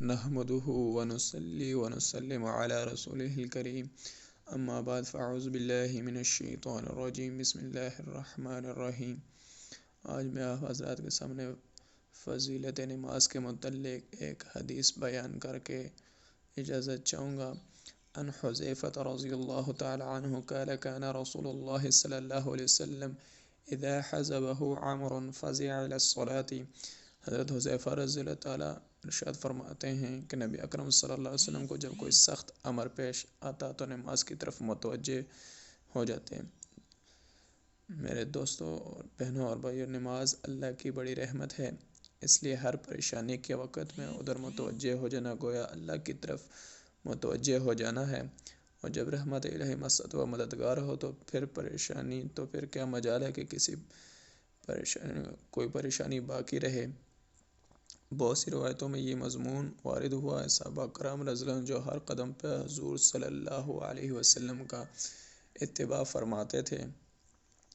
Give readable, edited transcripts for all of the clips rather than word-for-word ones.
نحمده ونصلي ونسلم على رسوله الكريم اما بعد فاعوذ باللہ من الشیطان الرجیم بسم اللہ الرحمن الرحیم۔ آج میں آپ حضرات کے سامنے فضیلت نماز کے متعلق ایک حدیث بیان کر کے اجازت چاہوں گا۔ ان حذیفہ رضی اللہ تعالی عنہ قال كان رسول اللہ صلی اللہ علیہ وسلم اذا حزبه امر فزع الى الصلاة۔ حضرت حذیفہ رضی اللہ تعالی ارشاد فرماتے ہیں کہ نبی اکرم صلی اللہ علیہ وسلم کو جب کوئی سخت امر پیش آتا تو نماز کی طرف متوجہ ہو جاتے ہیں۔ میرے دوستوں اور بہنوں اور بھائیوں، نماز اللہ کی بڑی رحمت ہے، اس لیے ہر پریشانی کے وقت میں ادھر متوجہ ہو جانا گویا اللہ کی طرف متوجہ ہو جانا ہے، اور جب رحمت الہی مسد و مددگار ہو تو پھر پریشانی تو پھر کیا مجال ہے کہ کوئی پریشانی باقی رہے۔ بہت سی روایتوں میں یہ مضمون وارد ہوا ہے، صحابہ کرام رضی اللہ عنہ جو ہر قدم پہ حضور صلی اللہ علیہ وسلم کا اتباع فرماتے تھے،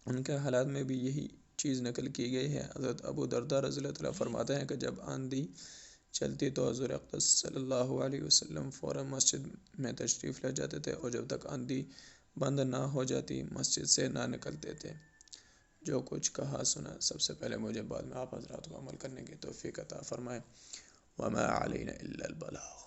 ان کے حالات میں بھی یہی چیز نقل کی گئی ہے۔ حضرت ابو درداء رضی اللہ عنہ فرماتے ہیں کہ جب آندھی چلتی تو حضور اقدس صلی اللہ علیہ وسلم فوراً مسجد میں تشریف لے جاتے تھے، اور جب تک آندھی بند نہ ہو جاتی مسجد سے نہ نکلتے تھے۔ جو کچھ کہا سنا سب سے پہلے مجھے بعد میں آپ حضرات کو عمل کرنے کی توفیق عطا فرمائے۔ وما علینا الا البلاغ۔